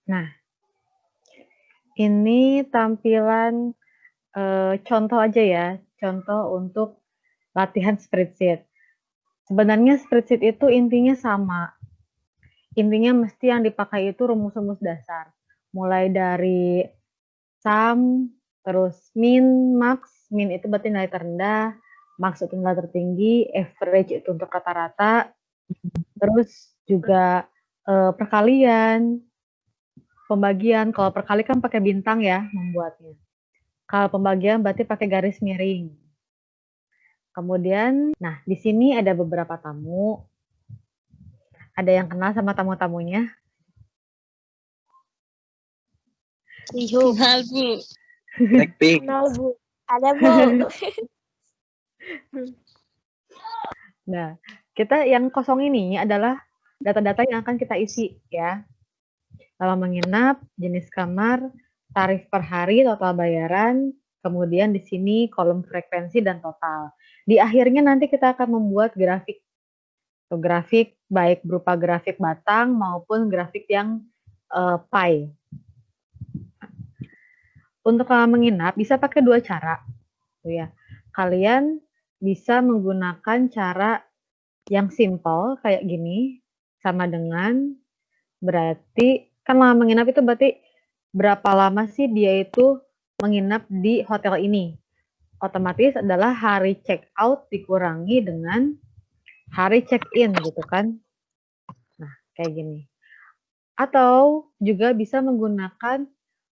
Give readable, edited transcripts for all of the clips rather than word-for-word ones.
Nah, ini tampilan contoh aja ya, contoh untuk latihan spreadsheet. Sebenarnya spreadsheet itu intinya sama. Intinya mesti yang dipakai itu rumus-rumus dasar. Mulai dari sum, terus min, max. Min itu berarti nilai terendah, max itu nilai tertinggi, average itu untuk rata-rata. Terus juga perkalian, pembagian. Kalau perkali kan pakai bintang ya membuatnya. Kalau pembagian berarti pakai garis miring. Kemudian, nah di sini ada beberapa tamu. Ada yang kenal sama tamu-tamunya? Kenal, Bu. Blackpink. Kenal, Bu. Ada, Bu. Nah, kita yang kosong ini adalah data-data yang akan kita isi ya. Lama menginap, jenis kamar, tarif per hari, total bayaran, kemudian di sini kolom frekuensi dan total. Di akhirnya nanti kita akan membuat grafik. Grafik baik berupa grafik batang maupun grafik yang pie. Untuk menginap bisa pakai dua cara. Ya. Kalian bisa menggunakan cara yang simple kayak gini, sama dengan berarti kan lama menginap itu berarti berapa lama sih dia itu menginap di hotel ini. Otomatis adalah hari check out dikurangi dengan hari check in gitu kan. Nah, kayak gini. Atau juga bisa menggunakan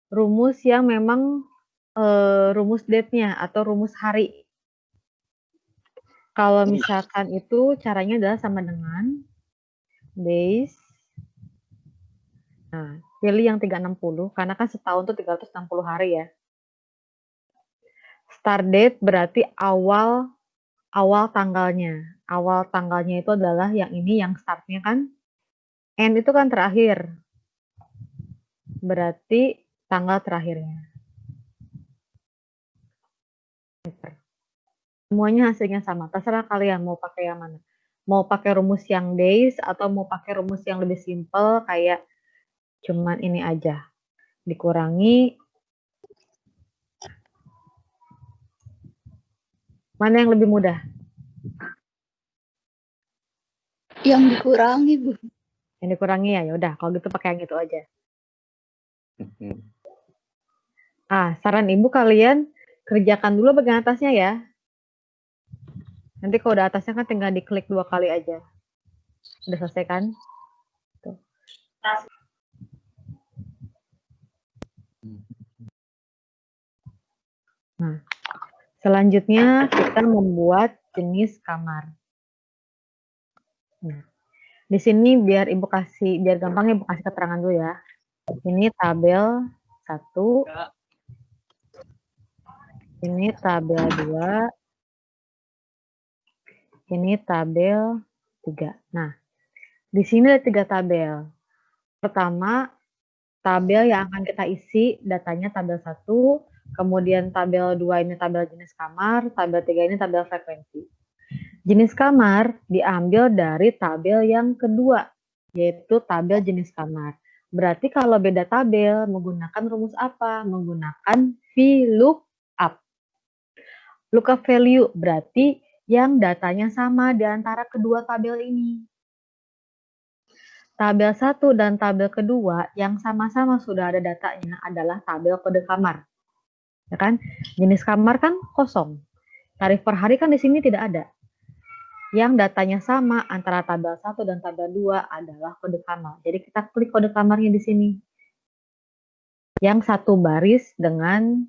rumus yang memang rumus date-nya atau rumus hari. Kalau misalkan itu caranya adalah sama dengan days. Nah, pilih yang 360 karena kan setahun tuh 360 hari ya. Start date berarti awal tanggalnya. Awal tanggalnya itu adalah yang ini yang startnya kan. End itu kan terakhir. Berarti tanggal terakhirnya. Semuanya hasilnya sama. Terserah kalian mau pakai yang mana. Mau pakai rumus yang days atau mau pakai rumus yang lebih simple kayak cuman ini aja. Dikurangi. Mana yang lebih mudah? Yang dikurangi, Bu. Yang dikurangi ya. Yaudah, kalau gitu pakai yang itu aja. Saran ibu kalian kerjakan dulu bagian atasnya ya. Nanti kalau udah atasnya kan tinggal diklik 2 kali aja. Udah selesai kan? Tuh. Nah, selanjutnya kita membuat jenis kamar. Nah, di sini biar gampang ibu kasih keterangan dulu ya. Ini tabel 1. Ini tabel 2. Ini tabel 3. Nah, di sini ada 3 tabel. Pertama, tabel yang akan kita isi datanya tabel 1, kemudian tabel 2 ini tabel jenis kamar, tabel 3 ini tabel frekuensi. Jenis kamar diambil dari tabel yang kedua, yaitu tabel jenis kamar. Berarti kalau beda tabel, menggunakan rumus apa? Menggunakan VLOOKUP. Lookup value berarti yang datanya sama di antara kedua tabel ini. Tabel 1 dan tabel kedua yang sama-sama sudah ada datanya adalah tabel kode kamar. Ya kan? Jenis kamar kan kosong. Tarif per hari kan di sini tidak ada. Yang datanya sama antara tabel 1 dan tabel 2 adalah kode kamar. Jadi kita klik kode kamarnya di sini. Yang satu baris dengan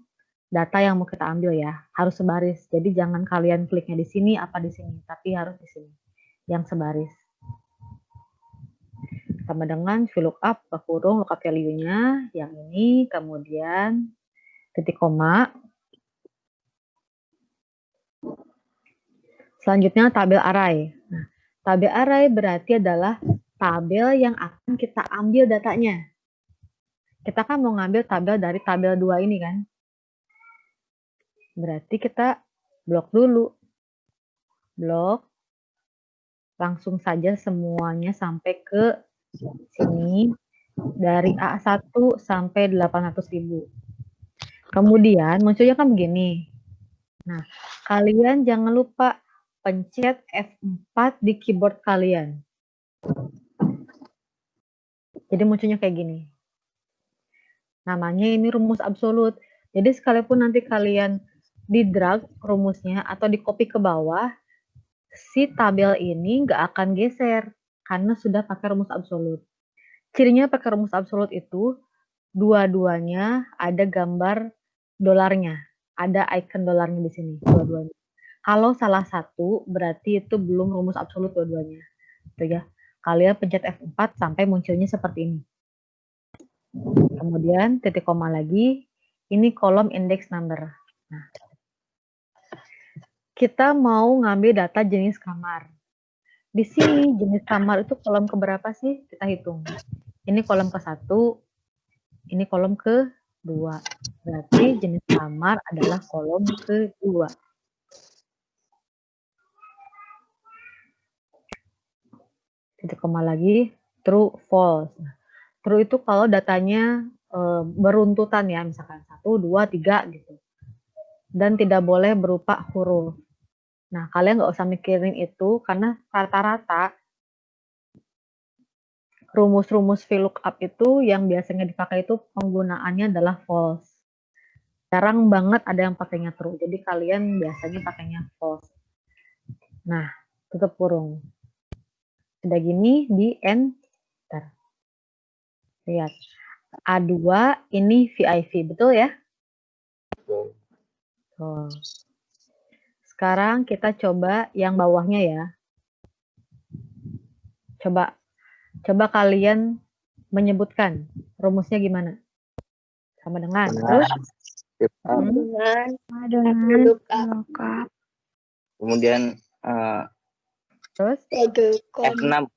data yang mau kita ambil ya, harus sebaris. Jadi jangan kalian kliknya di sini apa di sini, tapi harus di sini. Yang sebaris. Sama dengan VLOOKUP ke kurung lookup value-nya yang ini, kemudian titik koma. Selanjutnya tabel array. Nah, tabel array berarti adalah tabel yang akan kita ambil datanya. Kita kan mau ngambil tabel dari tabel 2 ini kan. Berarti kita blok dulu. Blok. Langsung saja semuanya sampai ke sini. dari A1 sampai 800.000. Kemudian munculnya kan begini. Nah, kalian jangan lupa pencet F4 di keyboard kalian. Jadi munculnya kayak gini. Namanya ini rumus absolut. Jadi sekalipun nanti kalian di drag rumusnya atau di copy ke bawah, si tabel ini nggak akan geser karena sudah pakai rumus absolut. Cirinya pakai rumus absolut itu dua-duanya ada gambar dolarnya, ada icon dolarnya di sini dua-duanya. Kalau salah satu berarti itu belum rumus absolut dua-duanya. Itu ya. Kalian pencet F4 sampai munculnya seperti ini. Kemudian titik koma lagi, ini kolom index number. Nah, kita mau ngambil data jenis kamar. Di sini jenis kamar itu kolom keberapa sih? Kita hitung. Ini kolom ke-1, ini kolom ke-2. Berarti jenis kamar adalah kolom ke-2. Titik koma lagi, true, false. True itu kalau datanya beruntutan ya, misalkan 1, 2, 3 gitu. Dan tidak boleh berupa huruf. Nah, kalian nggak usah mikirin itu karena rata-rata rumus-rumus VLOOKUP itu yang biasanya dipakai itu penggunaannya adalah false. Jarang banget ada yang pakainya true. Jadi kalian biasanya pakainya false. Nah, tutup kurung. Sudah gini di enter. Lihat. A2 ini VIP, betul ya? Betul. Oh. Sekarang kita coba yang bawahnya ya. Coba kalian menyebutkan rumusnya gimana? Sama dengan. Terus? Dengan lookup. Kemudian Terus? F6.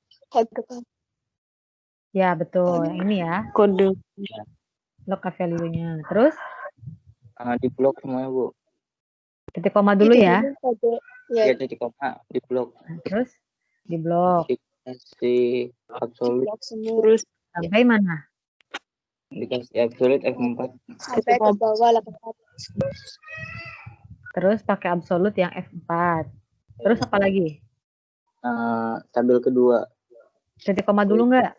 Ya, betul. Yang ini ya. Kode. Lookup value-nya. Terus? Di blok semuanya, Bu. Titik koma dulu ya. Ya, titik koma di blok. Nah, terus? Di blok. Dikasih absolut. Terus Sampai mana? Dikasih absolut F4. sampai ke bawah 800. Terus pakai absolut yang F4. Terus apa lagi? Tabel kedua. Titik koma dulu nggak?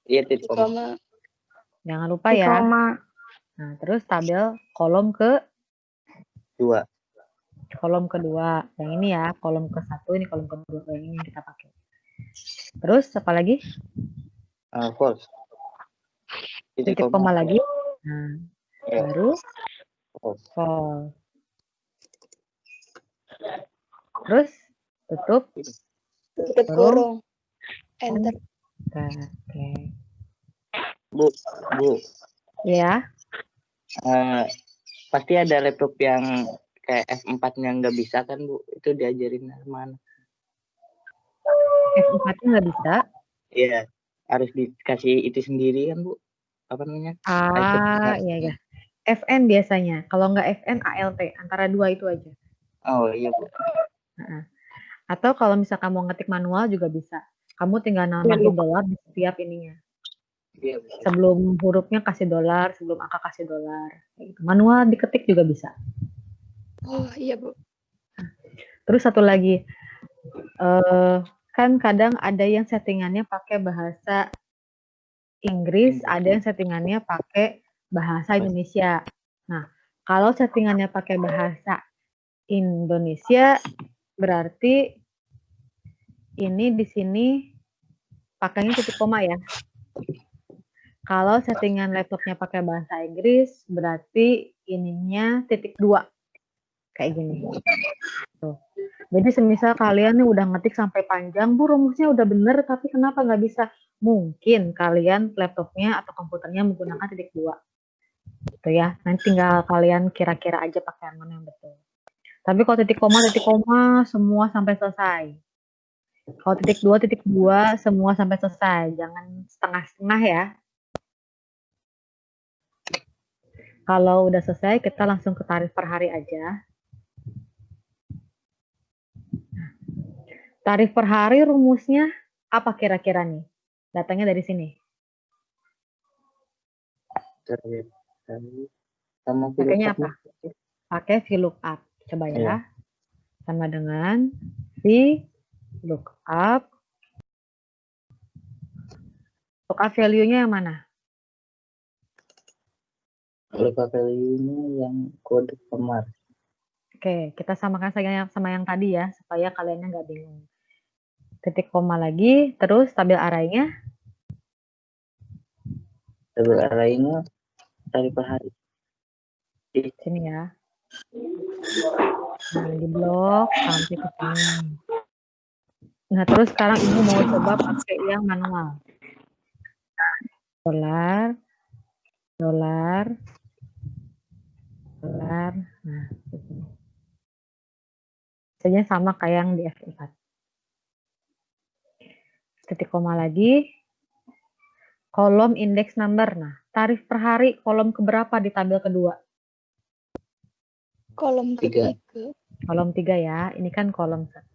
Iya, titik koma. Jangan lupa ya. Nah, terus tabel kolom Dua. kolom kedua. Yang ini ya, kolom ke-1, ini kolom kedua. Yang ini yang kita pakai. Terus apa lagi? False. Titik koma lagi. Nah, Ya. baru False. false. Terus tutup. Tutup kurung. Enter. Oke. Bu. Ya. Pasti ada laptop yang kayak F4-nya nggak bisa kan, Bu? Itu diajarin mana? F4-nya nggak bisa. Iya, harus dikasih itu sendiri kan, Bu? Apa namanya? Iya. FN biasanya. Kalau nggak FN, ALT. Antara dua itu aja. Oh iya, Bu. Atau kalau misalkan mau ngetik manual juga bisa. Kamu tinggal nambahin dolar di setiap ininya. Iya, Bu. Sebelum hurufnya kasih dolar, sebelum angka kasih dolar. Gitu. Manual diketik juga bisa. Oh iya, Bu. Terus satu lagi. Kan kadang ada yang settingannya pakai bahasa Inggris, ada yang settingannya pakai bahasa Indonesia. Nah, kalau settingannya pakai bahasa Indonesia, berarti ini di sini pakainya titik koma ya. Kalau settingan laptopnya pakai bahasa Inggris, berarti ininya titik 2. Kayak gini. Tuh. Jadi semisal kalian nih udah ngetik sampai panjang, Bu rumusnya udah bener, tapi kenapa nggak bisa? Mungkin kalian laptopnya atau komputernya menggunakan titik 2. Gitu ya. Nanti tinggal kalian kira-kira aja pakai yang mana yang betul. Tapi kalau titik koma, semua sampai selesai. Kalau titik 2, semua sampai selesai. Jangan setengah-setengah ya. Kalau udah selesai, kita langsung ke tarif per hari aja. Tarif per hari rumusnya apa kira-kira nih? Datanya dari sini. sama Pakainya VLOOKUP. apa? Pakai VLOOKUP. Coba ya. Iya. Sama dengan VLOOKUP. Lookup value-nya yang mana? Lookup value-nya yang kode kamar. Oke, kita samakan saja sama yang tadi ya, supaya kaliannya nggak bingung. Titik koma lagi, terus tabel array-nya. Tabel array-nya tarif per hari. Sini ya. Nah, di blok sampai ke sini. Nah, terus sekarang Ibu mau coba pakai yang manual. Dolar. Nah, begini. Biasanya sama kayak yang di F4. Titik koma lagi. Kolom index number. Nah, tarif per hari kolom keberapa di tabel kedua? Kolom Tiga. ketiga. Kolom 3 ya. Ini kan kolom 1,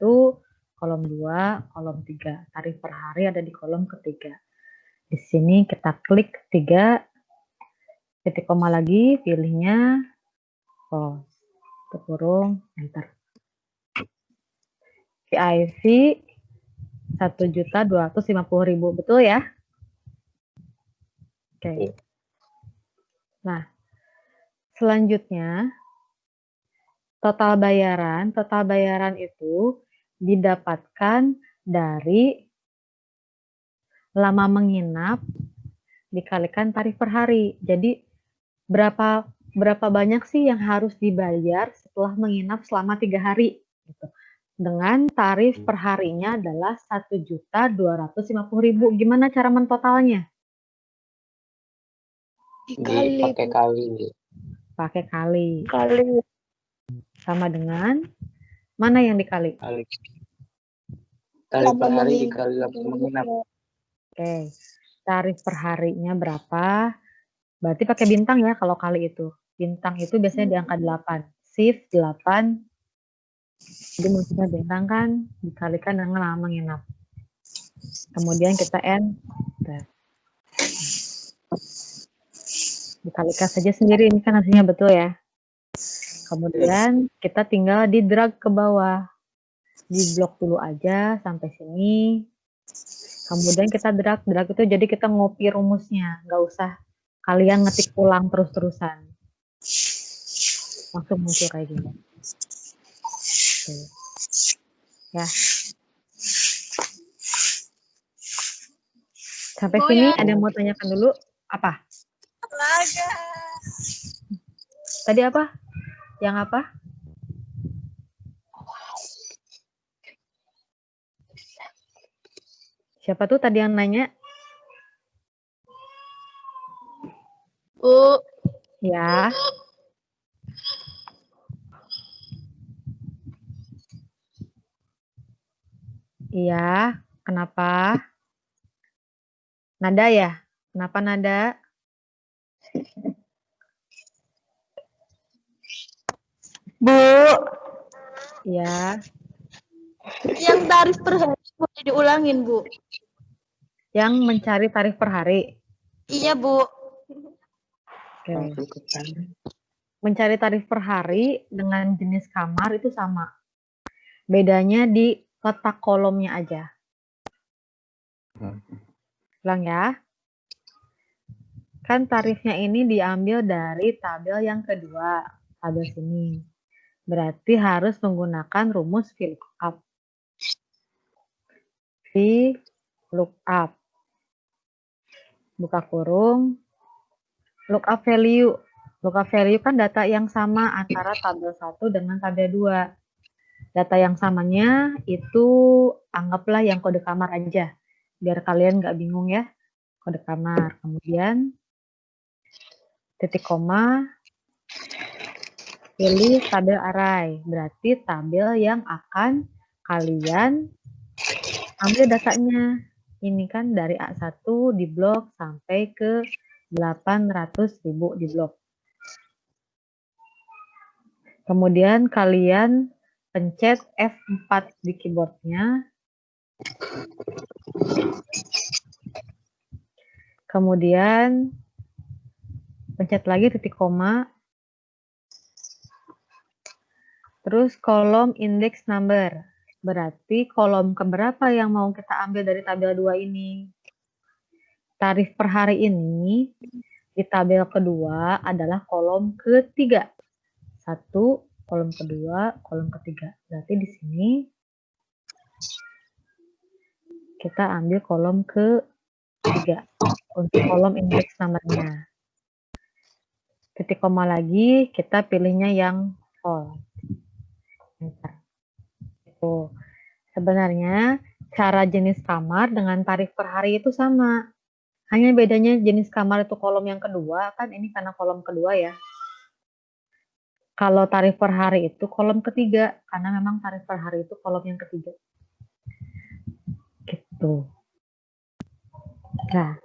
kolom 2, kolom 3. Tarif per hari ada di kolom ketiga. Di sini kita klik 3, titik koma lagi, pilihnya close, kurung, enter. VIV 1.250.000, betul ya? Oke. Nah, selanjutnya total bayaran itu didapatkan dari lama menginap dikalikan tarif per hari. Jadi berapa banyak sih yang harus dibayar setelah menginap selama 3 hari gitu. Dengan tarif per harinya adalah 1.250.000. Gimana cara mentotalnya? Dikali. Pakai kali. Pakai kali. Kali. Sama dengan mana yang dikali? Kali per hari dikali lama menginap. Oke. Tarif per harinya berapa? Berarti pakai bintang ya kalau kali itu. Bintang itu biasanya di angka 8. Shift 8. Jadi maksudnya bintang kan dikalikan dengan lama menginap. Kemudian kita enter. Dikalikan saja sendiri, ini kan hasilnya betul ya. Kemudian kita tinggal di drag ke bawah. Di blok dulu aja sampai sini. Kemudian kita drag itu jadi kita ngopi rumusnya. Nggak usah kalian ngetik ulang terus-terusan. Langsung muncul kayak gini. Oke. Ya. Sampai sini ada yang mau tanyakan dulu? Apa? Tadi apa? Yang apa? Siapa tuh tadi yang nanya? Bu. Ya. Iya. Kenapa? Nada ya? Kenapa nada? Bu. Ya. Yang tarif per hari boleh diulangin, Bu. Yang mencari tarif per hari. Iya, Bu. Oke. Mencari tarif per hari dengan jenis kamar itu sama. Bedanya di letak kolomnya aja. Ulang ya. Kan tarifnya ini diambil dari tabel yang kedua. Tabel sini. Berarti harus menggunakan rumus VLOOKUP. VLOOKUP. Buka kurung. Lookup value. Lookup value kan data yang sama antara tabel 1 dengan tabel 2. Data yang samanya itu anggaplah yang kode kamar aja. Biar kalian nggak bingung ya. Kode kamar. Kemudian titik koma. Pilih tabel array. Berarti tabel yang akan kalian ambil datanya. Ini kan dari A1 di blok sampai ke 800.000 di blok. Kemudian kalian pencet F4 di keyboardnya. Kemudian Pencet lagi titik koma. Terus kolom index number. Berarti kolom keberapa yang mau kita ambil dari tabel 2 ini? Tarif per hari ini di tabel kedua adalah kolom ketiga. 1, kolom kedua, kolom ketiga. Berarti di sini kita ambil kolom ketiga untuk kolom indeks nomornya. Titik koma lagi, kita pilihnya yang full. Itu. Sebenarnya cara jenis kamar dengan tarif per hari itu sama. Hanya bedanya jenis kamar itu kolom yang kedua, kan ini karena kolom kedua ya. Kalau tarif per hari itu kolom ketiga, karena memang tarif per hari itu kolom yang ketiga. Gitu. Nah,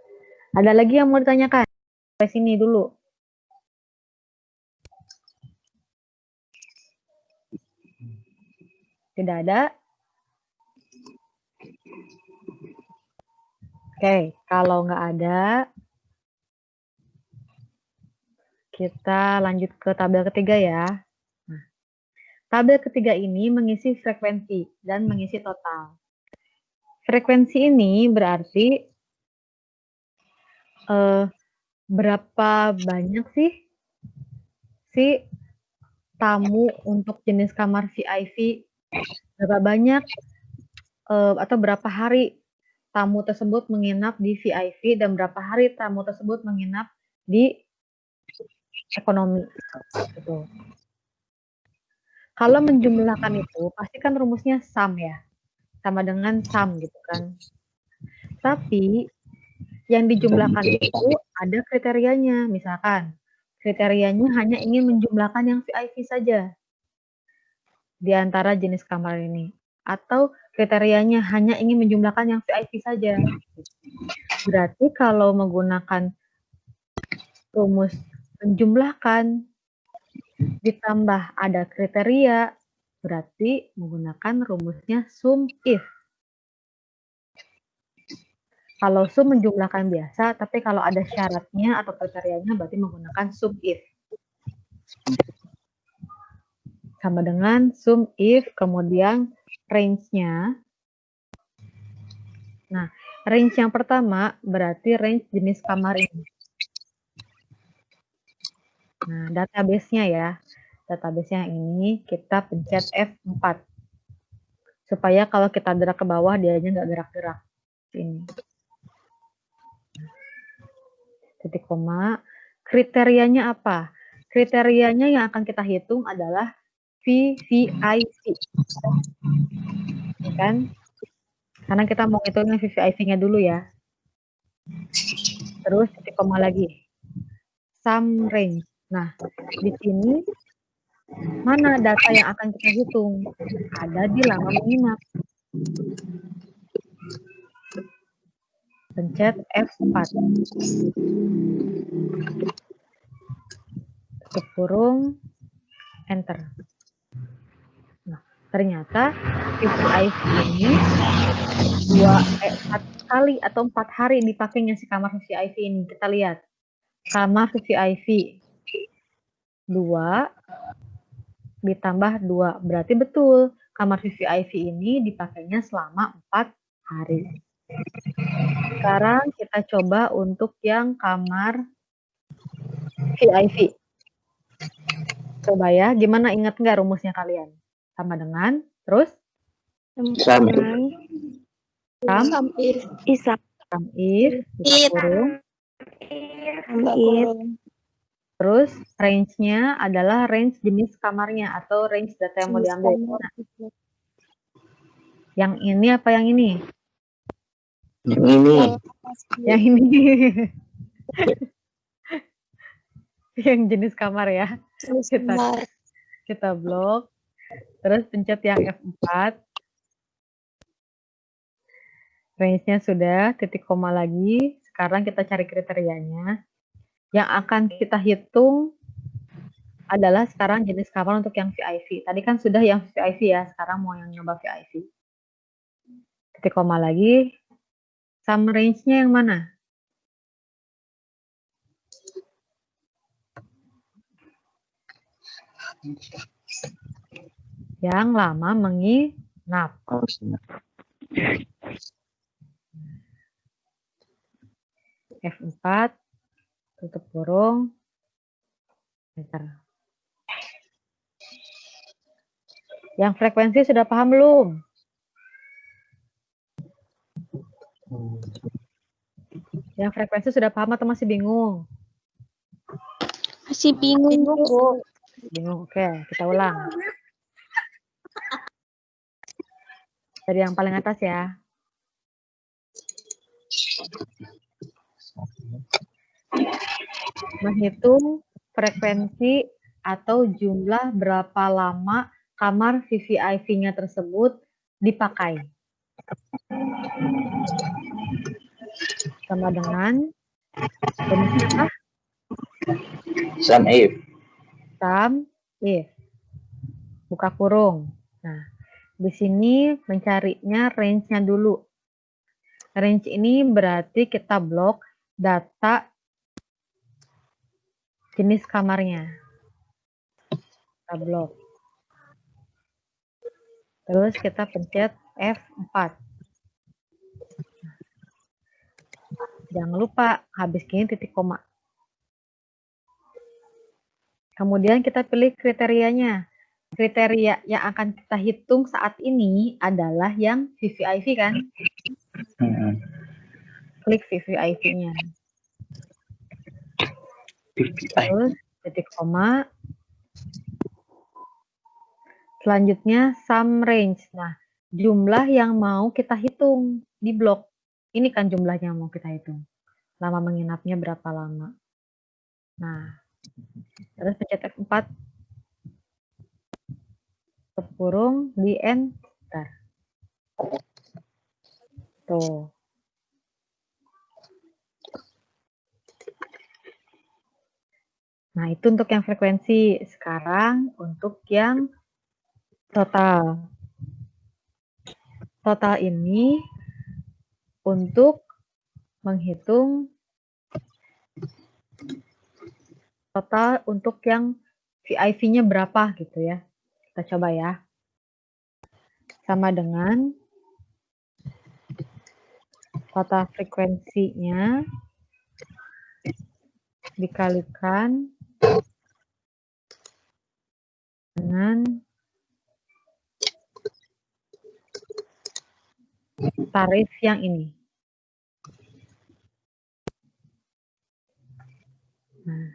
ada lagi yang mau ditanyakan? Sampai sini dulu. Tidak ada? Oke, kalau nggak ada, kita lanjut ke tabel ketiga ya. Nah, tabel ketiga ini mengisi frekuensi dan mengisi total. Frekuensi ini berarti berapa banyak sih tamu untuk jenis kamar VIP, berapa banyak atau berapa hari tamu tersebut menginap di VIP dan berapa hari tamu tersebut menginap di ekonomi. Gitu. Kalau menjumlahkan itu, pasti kan rumusnya sum ya, sama dengan sum gitu kan. Tapi yang dijumlahkan itu ada kriterianya, misalkan kriterianya hanya ingin menjumlahkan yang VIP saja di antara jenis kamar ini. Atau kriterianya hanya ingin menjumlahkan yang VIP saja. Berarti kalau menggunakan rumus menjumlahkan ditambah ada kriteria, berarti menggunakan rumusnya sum if. Kalau sum menjumlahkan biasa, tapi kalau ada syaratnya atau kriterianya berarti menggunakan sum if. Sama dengan sum if, kemudian range-nya. Nah, range yang pertama berarti range jenis kamar ini. Nah, database-nya ya. Database-nya ini kita pencet F4. Supaya kalau kita gerak ke bawah, dia nggak gerak-gerak. Ini. Titik koma. Kriterianya apa? Kriterianya yang akan kita hitung adalah VVIP. Kan? Karena kita mau hitungnya VVIP-nya dulu ya. Terus titik koma lagi. Sum range. Nah, di sini mana data yang akan kita hitung? Ada di lama menginap. Pencet F4. Tutup kurung, enter. Nah, ternyata VVIP ini 4 kali atau 4 hari dipakainya si kamar VVIP ini. Kita lihat. Kamar VVIP 2 ditambah 2. Berarti betul, kamar VVIP ini dipakainya selama 4 hari. Sekarang kita coba untuk yang kamar VIP. Coba ya, gimana, ingat nggak rumusnya kalian? Sama dengan, terus? Sum if. Sum if, tutup kurung. Terus range-nya adalah range jenis kamarnya atau range data yang mau diambil. Nah, yang ini apa yang ini? Yang ini. Yang ini. Yang jenis kamar ya. Kita blok. Terus pencet yang F4. Range-nya sudah, titik koma lagi. Sekarang kita cari kriterianya. Yang akan kita hitung adalah sekarang jenis kamar untuk yang VIP. Tadi kan sudah yang VIP ya, sekarang mau yang nyoba VIP. Titik koma lagi. Sum range-nya yang mana? Yang lama menginap. Oh, siap. F4, tutup kurung, enter. Yang frekuensi sudah paham belum? Yang frekuensi sudah paham atau masih bingung? Masih bingung, Bu. Bingung, oke. Kita ulang. Dari yang paling atas ya. Menghitung frekuensi atau jumlah berapa lama kamar VVIP-nya tersebut dipakai. Sama dengan rumusnya apa? Sum if. Sum if. Buka kurung. Nah, di sini mencarinya range-nya dulu. Range ini berarti kita blok data jenis kamarnya. Kita blok. Terus kita pencet F4. Jangan lupa habis gini titik koma. Kemudian kita pilih kriterianya. Kriteria yang akan kita hitung saat ini adalah yang VVIP kan? Klik VVIP-nya. Terus titik koma. Selanjutnya sum range. Nah, jumlah yang mau kita hitung di blok. Ini kan jumlahnya yang mau kita hitung. Lama menginapnya berapa lama. Nah, terus pencet F4. Tutup kurung di enter. Tuh. Nah, itu untuk yang frekuensi. Sekarang untuk yang total. Total ini untuk menghitung total untuk yang VIV-nya berapa gitu ya. Kita coba ya. Sama dengan total frekuensinya dikalikan dengan tarif yang ini. Nah,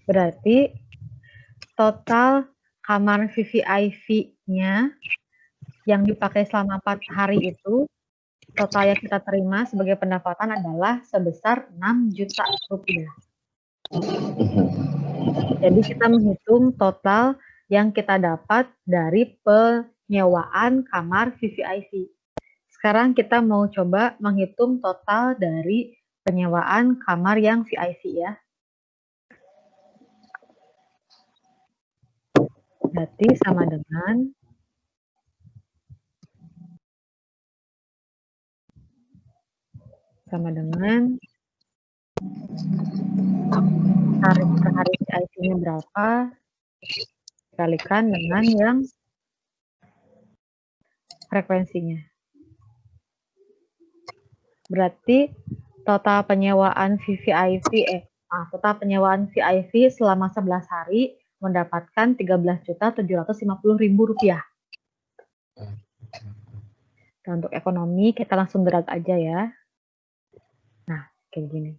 berarti total kamar VVIP-nya yang dipakai selama 4 hari itu, total yang kita terima sebagai pendapatan adalah sebesar 6 juta rupiah. Jadi kita menghitung total yang kita dapat dari penyewaan kamar VVIP. Sekarang kita mau coba menghitung total dari penyewaan kamar yang VIP ya. Berarti sama dengan tarif per hari VIP-nya berapa dikalikan dengan yang frekuensinya. Berarti total penyewaan total penyewaan VIP selama 11 hari mendapatkan Rp13.750.000. Nah, untuk ekonomi kita langsung drag aja ya. Nah, kayak gini.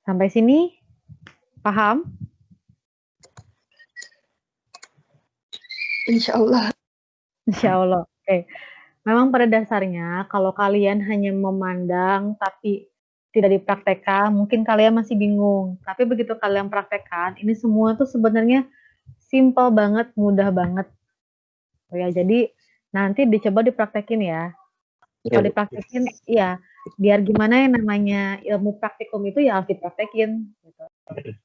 Sampai sini paham? Insya Allah. Insya Allah. Oke. Memang pada dasarnya kalau kalian hanya memandang tapi tidak dipraktekkan, mungkin kalian masih bingung. Tapi begitu kalian praktekkan, ini semua tuh sebenarnya simple banget, mudah banget. Oh ya, jadi nanti dicoba dipraktekin ya. Kalau dipraktekin, iya, biar gimana yang namanya ilmu praktikum itu ya harus dipraktekin. Gitu.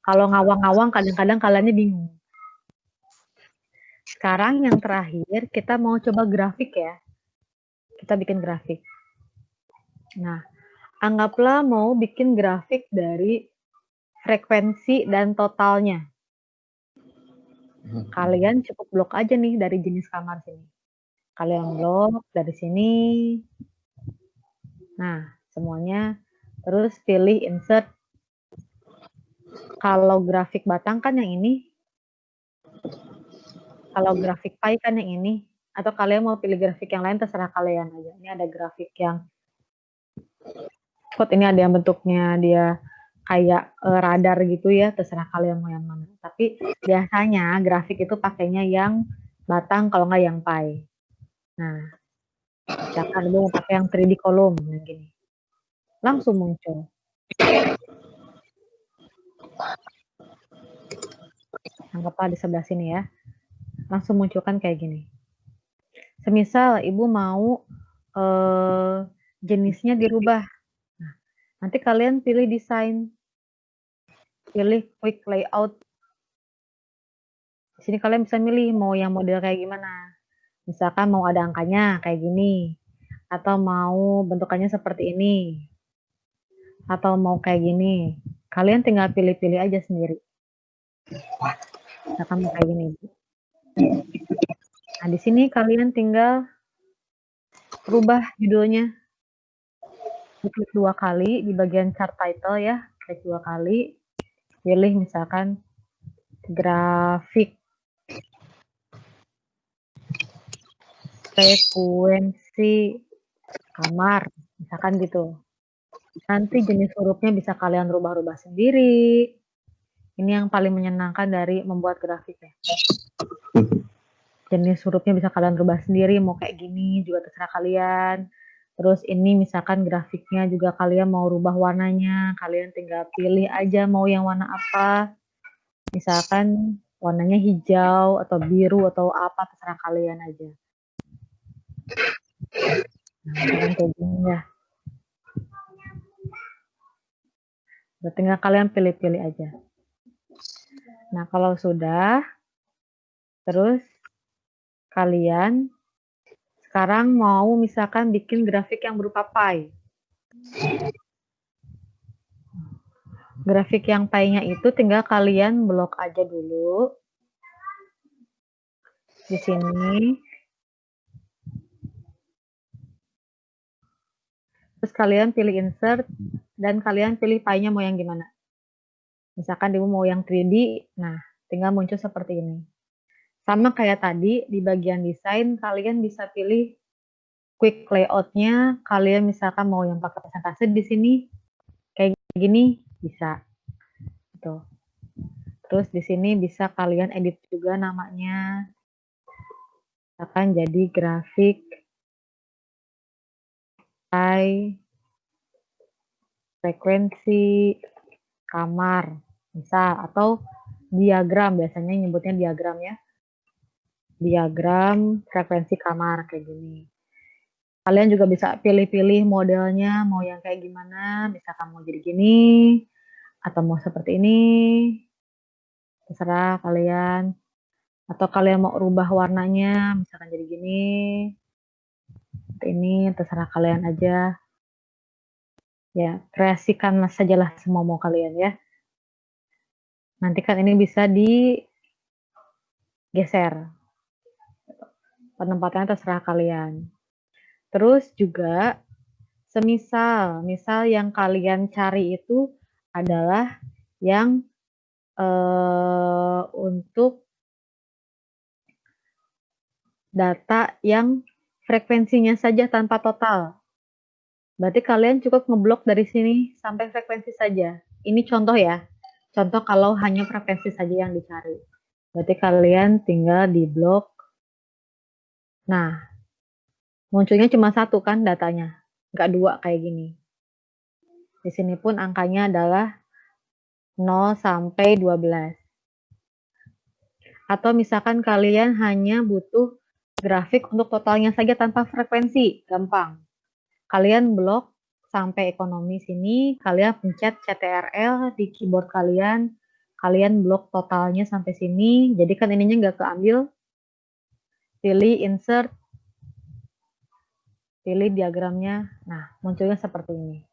Kalau ngawang-ngawang kadang-kadang kaliannya bingung. Sekarang yang terakhir kita mau coba grafik ya. Kita bikin grafik. Nah, Anggaplah mau bikin grafik dari frekuensi dan totalnya. Kalian cukup blok aja nih dari jenis kamar sini. Kalian blok dari sini. Nah, semuanya. Terus pilih insert. Kalau grafik batang kan yang ini. Kalau grafik pie kan yang ini. Atau kalian mau pilih grafik yang lain, terserah kalian aja. Ini ada grafik yang ini ada yang bentuknya dia kayak radar gitu ya, terserah kalian mau yang mana. Tapi biasanya grafik itu pakainya yang batang kalau nggak yang pie. Nah, misalkan lu mau pakai yang 3D kolom, yang gini. Langsung muncul. Anggaplah di sebelah sini ya. Langsung munculkan kayak gini. Semisal ibu mau jenisnya dirubah. Nah, nanti kalian pilih desain. Pilih quick layout. Di sini kalian bisa milih mau yang model kayak gimana. Misalkan mau ada angkanya kayak gini. Atau mau bentukannya seperti ini. Atau mau kayak gini. Kalian tinggal pilih-pilih aja sendiri. Misalkan mau kayak gini. Nah, di sini kalian tinggal rubah judulnya. Klik 2 kali di bagian chart title ya. Klik 2 kali. Pilih misalkan grafik frekuensi kamar. Misalkan gitu. Nanti jenis hurufnya bisa kalian rubah-rubah sendiri. Ini yang paling menyenangkan dari membuat grafik ya. Jenis hurufnya bisa kalian rubah sendiri, mau kayak gini juga terserah kalian. Terus ini misalkan grafiknya juga kalian mau rubah warnanya, kalian tinggal pilih aja mau yang warna apa. Misalkan warnanya hijau atau biru atau apa, terserah kalian aja. Nah, misalkan kayak gini ya. Udah tinggal kalian pilih-pilih aja. Nah, kalau sudah, terus kalian sekarang mau misalkan bikin grafik yang berupa pie. Grafik yang pie-nya itu tinggal kalian blok aja dulu. Di sini. Terus kalian pilih insert dan kalian pilih pie-nya mau yang gimana. Misalkan ibu mau yang 3D, nah tinggal muncul seperti ini. Sama kayak tadi, di bagian desain kalian bisa pilih quick layout-nya, kalian misalkan mau yang pakai presentasi di sini, kayak gini, bisa. Gitu. Terus di sini bisa kalian edit juga namanya. Misalkan jadi grafik frekuensi kamar, misal, atau diagram, biasanya nyebutnya diagram ya. Diagram frekuensi kamar, kayak gini. Kalian juga bisa pilih-pilih modelnya, mau yang kayak gimana, misalkan mau jadi gini, atau mau seperti ini, terserah kalian. Atau kalian mau rubah warnanya, misalkan jadi gini, seperti ini, terserah kalian aja. Ya, kreasikan sajalah semua mau kalian ya. Nanti kan ini bisa digeser. Penempatannya terserah kalian. Terus juga, misal yang kalian cari itu adalah yang untuk data yang frekuensinya saja tanpa total. Berarti kalian cukup ngeblok dari sini sampai frekuensi saja. Ini contoh ya. Contoh kalau hanya frekuensi saja yang dicari. Berarti kalian tinggal di blok. Nah, munculnya cuma satu kan datanya. Nggak dua kayak gini. Di sini pun angkanya adalah 0 sampai 12. Atau misalkan kalian hanya butuh grafik untuk totalnya saja tanpa frekuensi. Gampang. Kalian blok sampai ekonomi sini, kalian pencet CTRL di keyboard kalian, kalian blok totalnya sampai sini, jadi kan ininya nggak keambil, pilih insert, pilih diagramnya, nah munculnya seperti ini.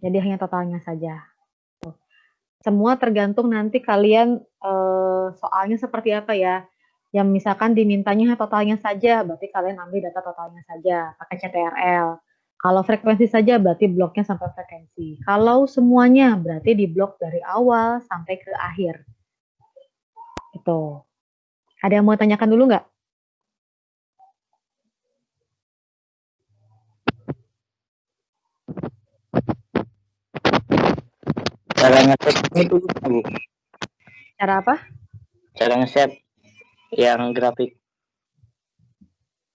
Jadi hanya totalnya saja. Semua tergantung nanti kalian soalnya seperti apa ya. Yang misalkan dimintanya totalnya saja, berarti kalian ambil data totalnya saja, pakai CTRL. Kalau frekuensi saja, berarti bloknya sampai frekuensi. Kalau semuanya, berarti diblok dari awal sampai ke akhir. Itu. Ada yang mau tanyakan dulu nggak? Cara ngeset itu Bu. Cara apa? Cara ngeset yang grafik.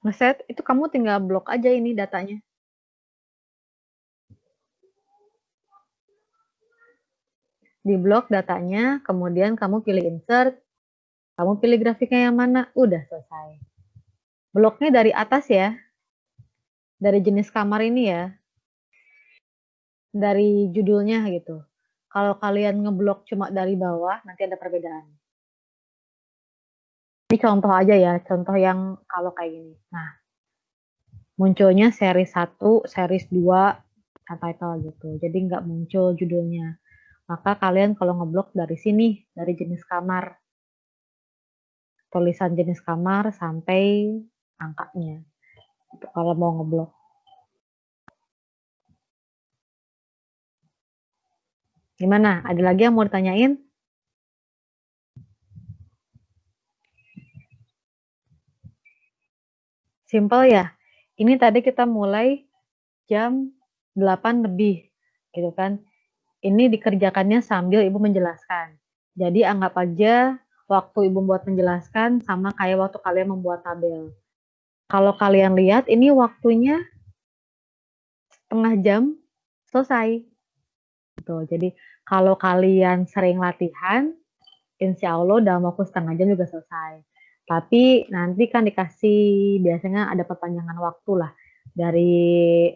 Ngeset, itu kamu tinggal blok aja ini datanya. Di blok datanya, kemudian kamu pilih insert, kamu pilih grafiknya yang mana, udah selesai. Bloknya dari atas ya, dari jenis kamar ini ya, dari judulnya gitu. Kalau kalian ngeblok cuma dari bawah, nanti ada perbedaan. Ini contoh aja ya, contoh yang kalau kayak gini. Nah, munculnya series 1, series 2, subtitle gitu. Jadi nggak muncul judulnya. Maka kalian kalau ngeblok dari sini, dari jenis kamar. Tulisan jenis kamar sampai angkanya. Kalau mau ngeblok. Gimana? Ada lagi yang mau ditanyain? Simple ya? Ini tadi kita mulai jam 8 lebih, gitu kan. Ini dikerjakannya sambil Ibu menjelaskan. Jadi anggap aja waktu Ibu buat menjelaskan sama kayak waktu kalian membuat tabel. Kalau kalian lihat ini waktunya setengah jam selesai. Gitu. Jadi kalau kalian sering latihan, insya Allah dalam waktu setengah jam juga selesai. Tapi nanti kan dikasih biasanya ada perpanjangan waktu lah dari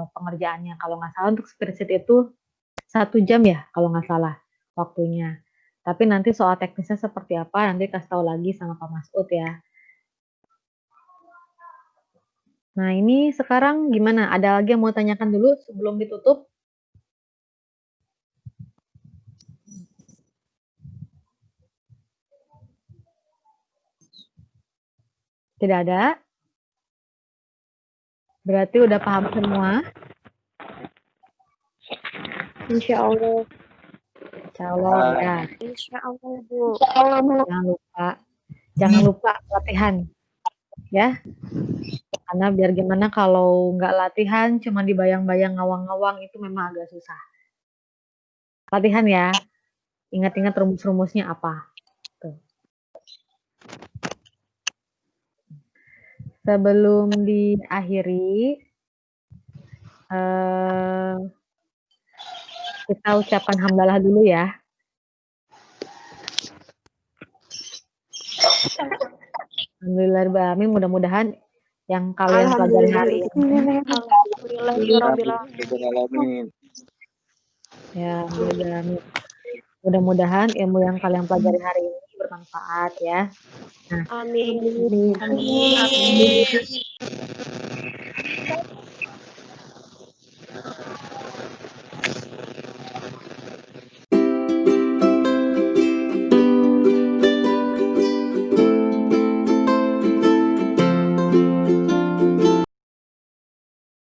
pengerjaannya. Kalau nggak salah untuk spreadsheet itu 1 jam ya kalau nggak salah waktunya. Tapi nanti soal teknisnya seperti apa nanti kasih tahu lagi sama Pak Masud ya. Nah ini sekarang gimana? Ada lagi yang mau tanyakan dulu sebelum ditutup? Tidak ada? Berarti udah paham semua? Insya Allah. Insya Allah ya. Insya Allah, Bu. Jangan lupa latihan ya. Karena biar gimana kalau nggak latihan cuma dibayang-bayang ngawang-ngawang itu memang agak susah. Latihan ya. Ingat-ingat rumus-rumusnya apa. Tuh. Sebelum diakhiri, kita ucapkan hamdalah dulu ya. Alhamdulillahirrahmanirrahim. Mudah-mudahan yang kalian pelajari hari ini. Alhamdulillahirrahmanirrahim. Ya, mudah-mudahan ilmu yang kalian pelajari hari ini bermanfaat ya. Nah, Amin. Amin.